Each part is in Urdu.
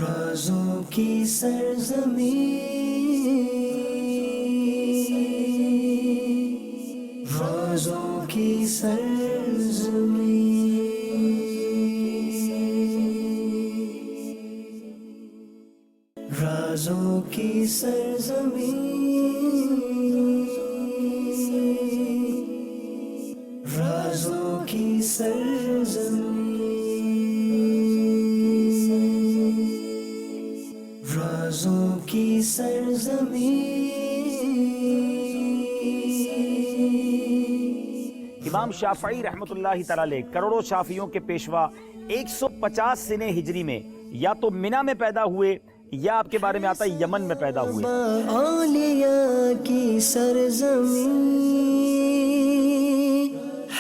رازوں کی سرزمین، رازوں کی سرزمین، رازوں کی سرزمین، رازوں کی سرزمین، رازوں کی سرزمین۔ امام شافعی رحمۃ اللہ تعالی علیہ کروڑوں شافعیوں کے پیشوا 150 سنہ ہجری میں یا تو مینا میں پیدا ہوئے یا آپ کے بارے میں آتا ہے یمن میں پیدا ہوئے۔ اولیاء کی سرزمین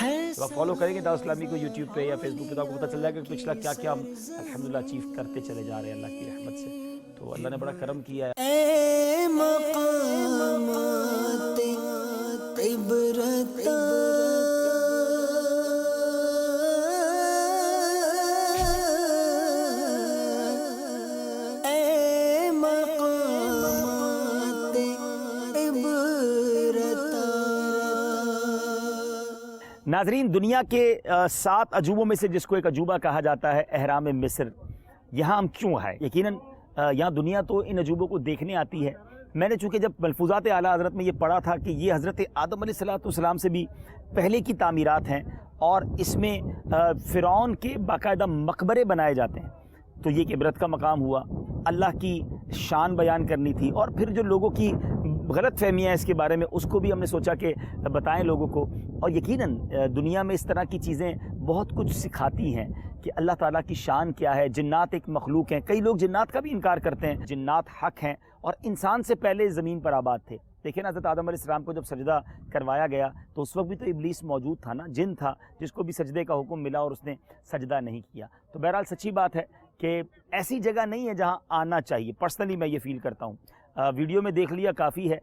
ہے۔ آپ فالو کریں گے دعوت اسلامی کو یوٹیوب پہ یا فیس بک پہ، تو آپ کو پتہ چل جائے گا کہ پچھلا کیا کیا ہم الحمدللہ اچیو کرتے چلے جا رہے ہیں اللہ کی رحمت سے۔ تو اللہ نے بڑا کرم کیا ہے۔ اے مقامات عبرت، اے مقامات عبرت۔ ناظرین، دنیا کے 7 عجوبوں میں سے جس کو ایک عجوبہ کہا جاتا ہے اہرام مصر، یہاں ہم کیوں آئے؟ یقیناً یہاں دنیا تو ان عجوبوں کو دیکھنے آتی ہے۔ میں نے چونکہ جب ملفوظات اعلیٰ حضرت میں یہ پڑھا تھا کہ یہ حضرت آدم علیہ السلام سے بھی پہلے کی تعمیرات ہیں اور اس میں فرعون کے باقاعدہ مقبرے بنائے جاتے ہیں، تو یہ ایک عبرت کا مقام ہوا۔ اللہ کی شان بیان کرنی تھی، اور پھر جو لوگوں کی غلط فہمیاں اس کے بارے میں، اس کو بھی ہم نے سوچا کہ بتائیں لوگوں کو۔ اور یقیناً دنیا میں اس طرح کی چیزیں بہت کچھ سکھاتی ہیں کہ اللہ تعالیٰ کی شان کیا ہے۔ جنات ایک مخلوق ہیں، کئی لوگ جنات کا بھی انکار کرتے ہیں، جنات حق ہیں اور انسان سے پہلے زمین پر آباد تھے۔ دیکھیں نا، حضرت آدم علیہ السلام کو جب سجدہ کروایا گیا تو اس وقت بھی تو ابلیس موجود تھا نا، جن تھا جس کو بھی سجدے کا حکم ملا اور اس نے سجدہ نہیں کیا۔ تو بہرحال سچی بات ہے کہ ایسی جگہ نہیں ہے جہاں آنا چاہیے، پرسنلی میں یہ فیل کرتا ہوں۔ ویڈیو میں دیکھ لیا کافی ہے،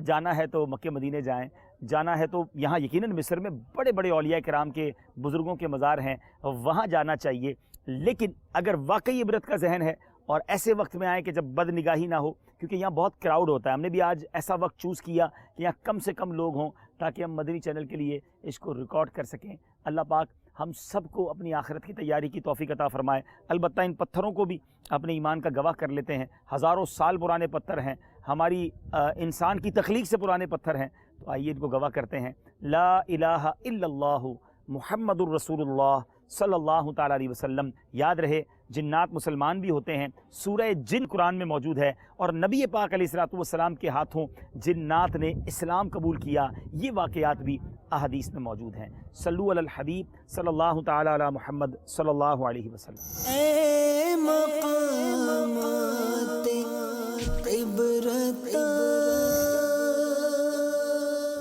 جانا ہے تو مکہ مدینے جائیں، جانا ہے تو یہاں یقیناً مصر میں بڑے بڑے اولیاء کرام کے بزرگوں کے مزار ہیں، وہاں جانا چاہیے۔ لیکن اگر واقعی عبرت کا ذہن ہے اور ایسے وقت میں آئیں کہ جب بد نگاہی نہ ہو، کیونکہ یہاں بہت کراؤڈ ہوتا ہے، ہم نے بھی آج ایسا وقت چوز کیا کہ یہاں کم سے کم لوگ ہوں تاکہ ہم مدنی چینل کے لیے اس کو ریکارڈ کر سکیں۔ اللہ پاک ہم سب کو اپنی آخرت کی تیاری کی توفیق عطا فرمائے۔ البتہ ان پتھروں کو بھی اپنے ایمان کا گواہ کر لیتے ہیں، ہزاروں سال پرانے پتھر ہیں، ہماری انسان کی تخلیق سے پرانے پتھر ہیں، تو آئیے ان کو گواہ کرتے ہیں۔ لا الہ الا اللہ محمد الرسول اللہ صلی اللہ تعالیٰ علیہ وسلم۔ یاد رہے، جنات مسلمان بھی ہوتے ہیں، سورہ جن قرآن میں موجود ہے، اور نبی پاک علیہ السلام کے ہاتھوں جنات نے اسلام قبول کیا، یہ واقعات بھی احادیث میں موجود ہیں۔ صلو علی الحبیب صلی اللہ تعالیٰ علی محمد صلی اللہ علیہ وسلم۔ اے مقامات عبرت،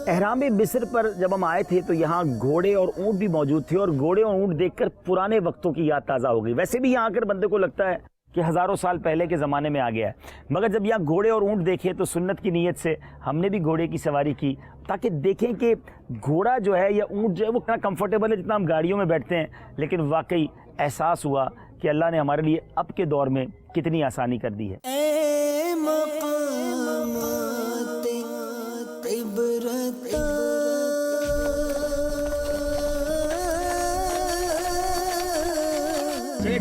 احرام مصر پر جب ہم آئے تھے تو یہاں گھوڑے اور اونٹ بھی موجود تھے، اور گھوڑے اور اونٹ دیکھ کر پرانے وقتوں کی یاد تازہ ہو گئی۔ ویسے بھی یہاں آ کر بندے کو لگتا ہے کہ ہزاروں سال پہلے کے زمانے میں آ گیا ہے، مگر جب یہاں گھوڑے اور اونٹ دیکھے تو سنت کی نیت سے ہم نے بھی گھوڑے کی سواری کی، تاکہ دیکھیں کہ گھوڑا جو ہے یا اونٹ جو ہے وہ اتنا کمفرٹیبل ہے جتنا ہم گاڑیوں میں بیٹھتے ہیں، لیکن واقعی احساس ہوا کہ اللہ نے ہمارے لیے اب کے دور میں کتنی آسانی کر دی ہے۔ اے مقامات عبرت،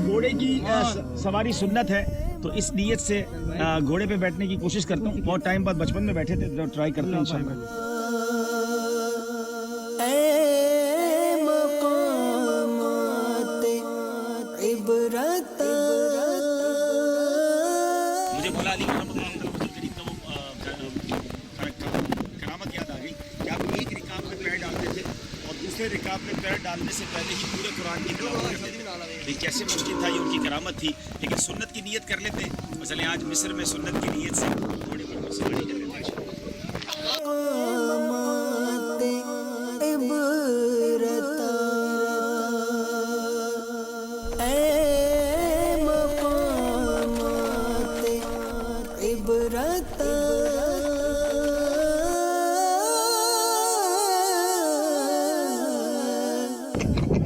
گھوڑے کی سواری سنت ہے، تو اس نیت سے گھوڑے پہ بیٹھنے کی کوشش کرتا ہوں۔ بہت ٹائم بعد، بچپن میں بیٹھے تھے، ٹرائی کرتے ہیں انشاءاللہ۔ اے مقامات عبرت، مجھے مولا علی کرامت یاد آ گئی کہ آپ ایک رکاب میں پیر ڈالتے تھے اور دوسرے رکاب میں پیر ڈالنے سے پہلے ہی پورے قرآن کی تلاوت کرتے تھے۔ یہ کیسے ممکن تھا؟ یہ ان کی کرامت تھی، لیکن سنت کی نیت کر لیتے۔ مثلا آج مصر میں سنت کی نیت سے گھوڑے پر سواری کر لیتے ہیں۔ مقامات عبرت، اے مقامات عبرت،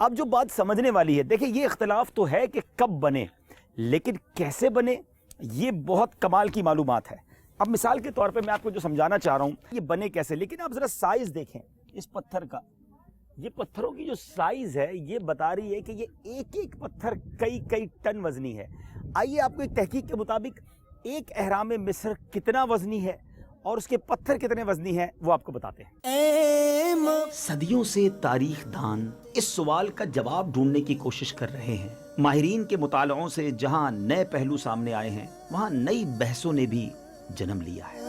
اب جو بات سمجھنے والی ہے، دیکھیں یہ اختلاف تو ہے کہ کب بنے، لیکن کیسے بنے یہ بہت کمال کی معلومات ہے۔ اب مثال کے طور پہ میں آپ کو جو سمجھانا چاہ رہا ہوں یہ بنے کیسے، لیکن آپ ذرا سائز دیکھیں اس پتھر کا، یہ پتھروں کی جو سائز ہے یہ بتا رہی ہے کہ یہ ایک ایک پتھر کئی ٹن وزنی ہے۔ آئیے آپ کو ایک تحقیق کے مطابق ایک اہرام مصر کتنا وزنی ہے اور اس کے پتھر کتنے وزنی ہیں وہ آپ کو بتاتے ہیں۔ صدیوں سے تاریخ دان اس سوال کا جواب ڈھونڈنے کی کوشش کر رہے ہیں۔ ماہرین کے مطالعوں سے جہاں نئے پہلو سامنے آئے ہیں وہاں نئی بحثوں نے بھی جنم لیا ہے۔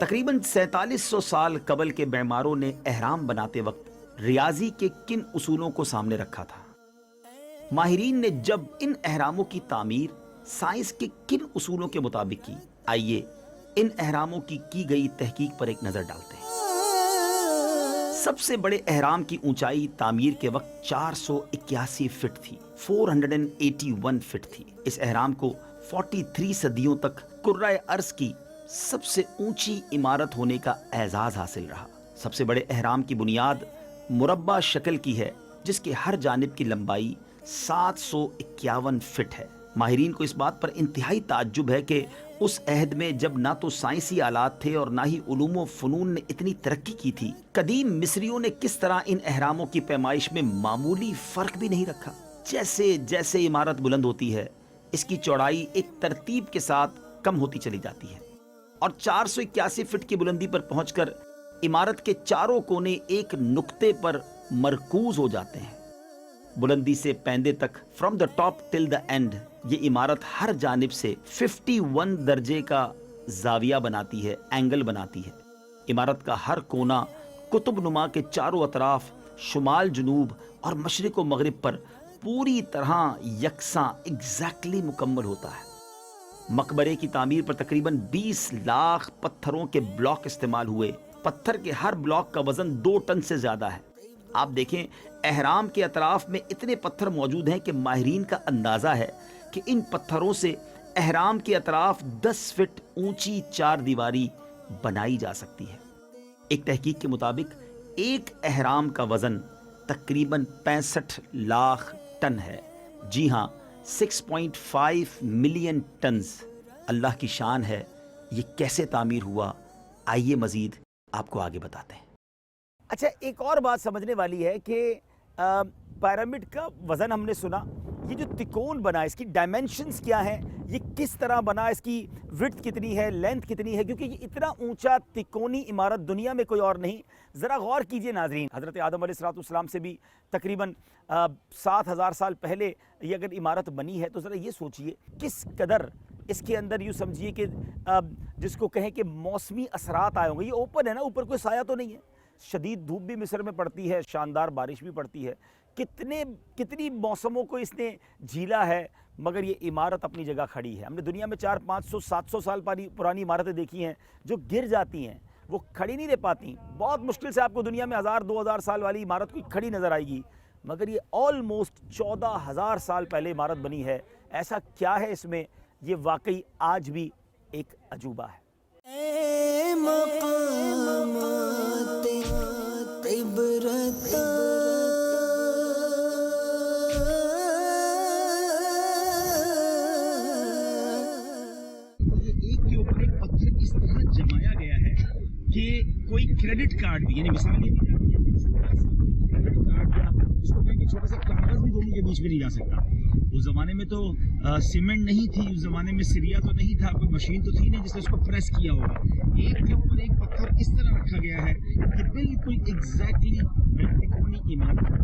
تقریباً 4700 سال قبل کے معماروں نے اہرام بناتے وقت ریاضی کے کن اصولوں کو سامنے رکھا تھا؟ ماہرین نے جب ان اہراموں کی تعمیر سائنس کے کن اصولوں کے مطابق کی؟ آئیے ان اہراموں کی گئی تحقیق پر ایک نظر ڈالتے ہیں۔ سب سے بڑے اہرام کی اونچائی تعمیر کے وقت 481 فٹ تھی، 481 فٹ تھی۔ اس اہرام کو 43 صدیوں تک کرۂ ارض کی سب سے اونچی عمارت ہونے کا اعزاز حاصل رہا۔ سب سے بڑے اہرام کی بنیاد مربع شکل کی ہے جس کی ہر جانب کی لمبائی 751 فٹ ہے۔ ماہرین کو اس بات پر انتہائی تعجب ہے کہ اس عہد میں جب نہ تو سائنسی آلات تھے اور نہ ہی علوم و فنون نے اتنی ترقی کی تھی، قدیم مصریوں نے کس طرح ان اہراموں کی پیمائش میں معمولی فرق بھی نہیں رکھا۔ جیسے جیسے عمارت بلند ہوتی ہے اس کی چوڑائی ایک ترتیب کے ساتھ کم ہوتی چلی جاتی ہے اور 481 فٹ کی بلندی پر پہنچ کر عمارت کے چاروں کونے ایک نقطے پر مرکوز ہو جاتے ہیں۔ بلندی سے پیندے تک، from the top till the and, یہ عمارت ہر جانب سے 51 درجے کا زاویہ بناتی ہے، اینگل بناتی ہے۔ عمارت کا ہر کونا قطب نما کے چاروں اطراف، شمال جنوب اور مشرق و مغرب پر پوری طرح یکساں ایگزیکٹلی مکمل ہوتا ہے۔ مقبرے کی تعمیر پر تقریباً 20 لاکھ پتھروں کے بلاک استعمال ہوئے۔ پتھر کے ہر بلاک کا وزن 2 ٹن سے زیادہ ہے۔ آپ دیکھیں اہرام کے اطراف میں اتنے پتھر موجود ہیں کہ ماہرین کا اندازہ ہے کہ ان پتھروں سے اہرام کے اطراف 10 فٹ اونچی 4 دیواری بنائی جا سکتی ہے۔ ایک تحقیق کے مطابق ایک اہرام کا وزن تقریباً 65 لاکھ ٹن ہے۔ جی ہاں، 6.5 ملین ٹنز۔ اللہ کی شان ہے، یہ کیسے تعمیر ہوا؟ آئیے مزید آپ کو آگے بتاتے ہیں۔ اچھا، ایک اور بات سمجھنے والی ہے کہ پیرامڈ کا وزن ہم نے سنا، یہ جو تکون بنا اس کی ڈائمنشنز کیا ہیں، یہ کس طرح بنا، اس کی وڈتھ کتنی ہے، لینتھ کتنی ہے، کیونکہ یہ اتنا اونچا تکونی عمارت دنیا میں کوئی اور نہیں۔ ذرا غور کیجئے ناظرین، حضرت آدم علیہ السلام سے بھی تقریباً 7000 سال پہلے یہ اگر عمارت بنی ہے تو ذرا یہ سوچئے کس قدر اس کے اندر یوں سمجھیے کہ جس کو کہیں کہ موسمی اثرات آئے ہوں گے۔ یہ اوپن ہے نا، اوپر کوئی سایہ تو نہیں ہے، شدید دھوپ بھی مصر میں پڑتی ہے، شاندار بارش بھی پڑتی ہے، کتنی موسموں کو اس نے جھیلا ہے، مگر یہ عمارت اپنی جگہ کھڑی ہے۔ ہم نے دنیا میں 400 500 700 سال پرانی عمارتیں دیکھی ہیں جو گر جاتی ہیں، وہ کھڑی نہیں رہ پاتی۔ بہت مشکل سے آپ کو دنیا میں 1000 2000 سال والی عمارت کوئی کھڑی نظر آئے گی، مگر یہ آلموسٹ 14000 سال پہلے عمارت بنی ہے۔ ایسا کیا ہے اس میں؟ یہ واقعی آج بھی ایک عجوبہ ہے۔ اے مقامات عبرت، ایک کے اوپر ایک پتھر اس طرح جمایا گیا ہے کہ کوئی کریڈٹ کارڈ بھی، یعنی مثال یہ دی جاتی ہے کہ کریڈٹ کارڈ یا جس کو کہیں کہ چھوٹا سا کاغذ بھی دونوں کے بیچ میں نہیں جا سکتا۔ اس زمانے میں تو سیمنٹ نہیں تھی، اس زمانے میں سریا تو نہیں تھا، کوئی مشین تو تھی نہیں جس نے اس کو پریس کیا ہوگا۔ ایک کے اوپر ایک پتھر اس طرح رکھا گیا ہے کہ بالکل ایگزیکٹلی تکونی عمارت ایک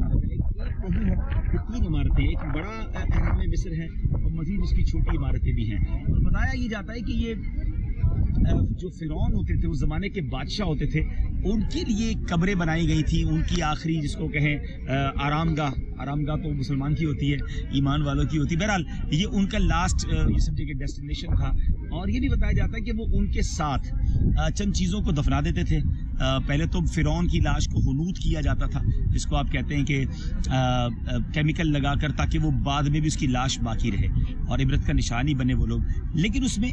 نہیں ہے، یہ 3 عمارتیں، ایک بڑا اہرام مصر ہے اور مزید اس کی چھوٹی عمارتیں بھی ہیں۔ اور بتایا یہ جاتا ہے کہ یہ جو فرعون ہوتے تھے، اس زمانے کے بادشاہ ہوتے تھے، ان کے لیے قبریں بنائی گئی تھی، ان کی آخری جس کو کہیں آرام گاہ تو مسلمان کی ہوتی ہے، ایمان والوں کی ہوتی ہے۔ بہرحال یہ ان کا لاسٹ یہ سمجھے کہ ڈیسٹینیشن تھا۔ اور یہ بھی بتایا جاتا ہے کہ وہ ان کے ساتھ چند چیزوں کو دفنا دیتے تھے۔ پہلے تو فرعون کی لاش کو حنوط کیا جاتا تھا، جس کو آپ کہتے ہیں کہ کیمیکل لگا کر، تاکہ وہ بعد میں بھی اس کی لاش باقی رہے اور عبرت کا نشانی بنے وہ لوگ۔ لیکن اس میں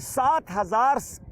7,000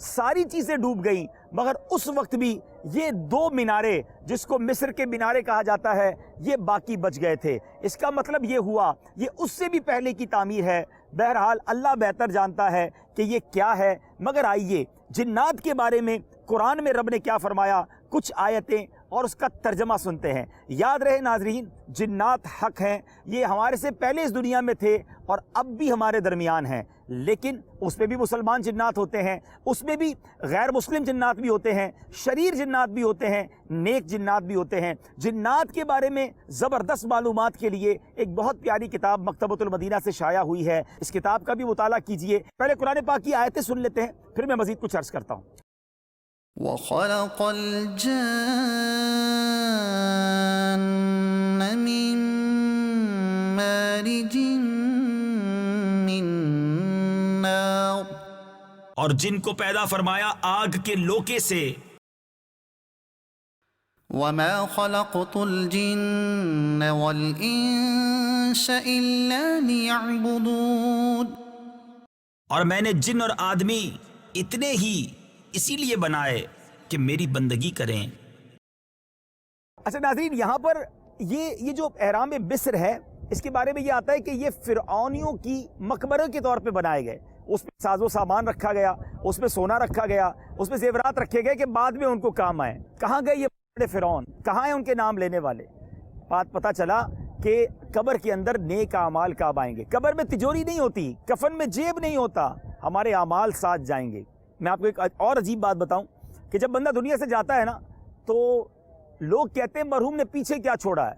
ساری چیزیں ڈوب گئیں، مگر اس وقت بھی یہ 2 مینارے جس کو مصر کے مینارے کہا جاتا ہے یہ باقی بچ گئے تھے۔ اس کا مطلب یہ ہوا یہ اس سے بھی پہلے کی تعمیر ہے۔ بہرحال اللہ بہتر جانتا ہے کہ یہ کیا ہے، مگر آئیے جنات کے بارے میں قرآن میں رب نے کیا فرمایا، کچھ آیتیں اور اس کا ترجمہ سنتے ہیں۔ یاد رہے ناظرین، جنات حق ہیں، یہ ہمارے سے پہلے اس دنیا میں تھے اور اب بھی ہمارے درمیان ہیں، لیکن اس میں بھی مسلمان جنات ہوتے ہیں، اس میں بھی غیر مسلم جنات بھی ہوتے ہیں، شریر جنات بھی ہوتے ہیں، نیک جنات بھی ہوتے ہیں۔ جنات کے بارے میں زبردست معلومات کے لیے ایک بہت پیاری کتاب مکتبۃ المدینہ سے شائع ہوئی ہے، اس کتاب کا بھی مطالعہ کیجئے۔ پہلے قرآن پاک کی آیتیں سن لیتے ہیں، پھر میں مزید کچھ عرض کرتا ہوں۔ وَخَلَقَ الْجَانَّ مِن مَارِجٍ مِّن نَارٍ، اور جن کو پیدا فرمایا آگ کے لوکے سے۔ وَمَا خَلَقْتُ الْجِنَّ وَالْإِنسَ إِلَّا لِيَعْبُدُونِ، اور میں نے جن اور آدمی اتنے ہی اسی لیے بنائے کہ میری بندگی کریں۔ اچھا ناظرین، یہاں پر یہ جو احرام مصر ہے اس کے بارے میں یہ آتا ہے کہ یہ فرعونیوں کی مقبرے کے طور پہ بنائے گئے، اس میں ساز و سامان رکھا گیا، اس میں سونا رکھا گیا، اس میں زیورات رکھے گئے کہ بعد میں ان کو کام آئے۔ کہاں گئے یہ بڑے فرعون؟ کہاں ہیں ان کے نام لینے والے؟ بات پتہ چلا کہ قبر کے اندر نیک اعمال کب آئیں گے۔ قبر میں تجوری نہیں ہوتی، کفن میں جیب نہیں ہوتا، ہمارے اعمال ساتھ جائیں گے۔ میں آپ کو ایک اور عجیب بات بتاؤں کہ جب بندہ دنیا سے جاتا ہے نا تو لوگ کہتے ہیں مرحوم نے پیچھے کیا چھوڑا ہے،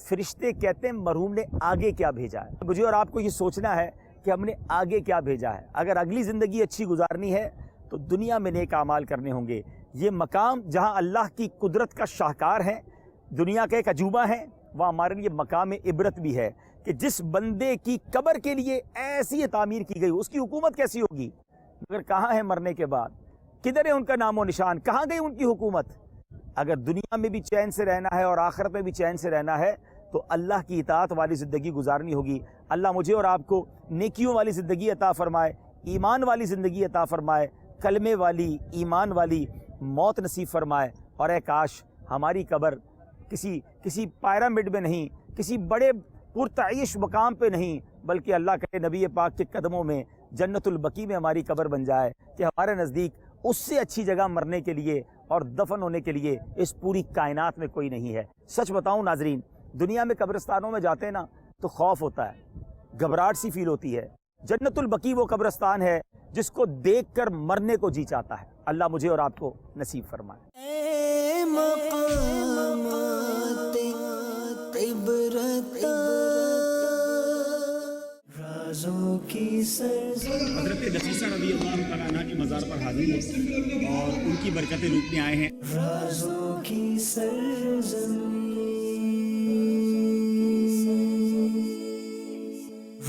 فرشتے کہتے ہیں مرحوم نے آگے کیا بھیجا ہے۔ مجھے اور آپ کو یہ سوچنا ہے کہ ہم نے آگے کیا بھیجا ہے۔ اگر اگلی زندگی اچھی گزارنی ہے تو دنیا میں نیک اعمال کرنے ہوں گے۔ یہ مقام جہاں اللہ کی قدرت کا شاہکار ہے، دنیا کا ایک عجوبہ ہے، وہاں ہمارے لیے مقام عبرت بھی ہے کہ جس بندے کی قبر کے لیے ایسی تعمیر کی گئی اس کی حکومت کیسی ہوگی، مگر کہاں ہے مرنے کے بعد؟ کدھر ہے ان کا نام و نشان؟ کہاں گئی ان کی حکومت؟ اگر دنیا میں بھی چین سے رہنا ہے اور آخرت میں بھی چین سے رہنا ہے تو اللہ کی اطاعت والی زندگی گزارنی ہوگی۔ اللہ مجھے اور آپ کو نیکیوں والی زندگی عطا فرمائے، ایمان والی زندگی عطا فرمائے، کلمے والی، ایمان والی موت نصیب فرمائے، اور اے کاش ہماری قبر کسی پیرامڈ میں نہیں، کسی بڑے پرتعیش مقام پہ نہیں، بلکہ اللہ کرے نبی پاک کے قدموں میں جنت البقیع میں ہماری قبر بن جائے کہ ہمارے نزدیک اس سے اچھی جگہ مرنے کے لیے اور دفن ہونے کے لیے اس پوری کائنات میں کوئی نہیں ہے۔ سچ بتاؤں ناظرین، دنیا میں قبرستانوں میں جاتے ہیں نا تو خوف ہوتا ہے، گھبراہٹ سی فیل ہوتی ہے۔ جنت البقیع وہ قبرستان ہے جس کو دیکھ کر مرنے کو جی چاہتا ہے۔ اللہ مجھے اور آپ کو نصیب فرمائے۔ اے مقامات عبرت، رازوں کی سرزمین، حضرت نفیسہ رضی اللہ تعالیٰ عنہ کی مزار پر حاضر ہیں اور ان کی برکتیں لوٹنے آئے ہیں۔ رازوں کی سرزمین،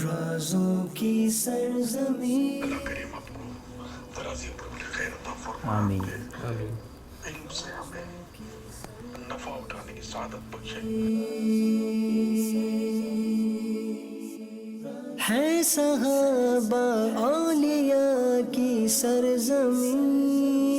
رازوں کی سرزمین، آمین۔ علم سے ہمیں نفع اٹھانے کی سعادت بخشے۔ ہے صحابہ اولیاء کی سرزمین،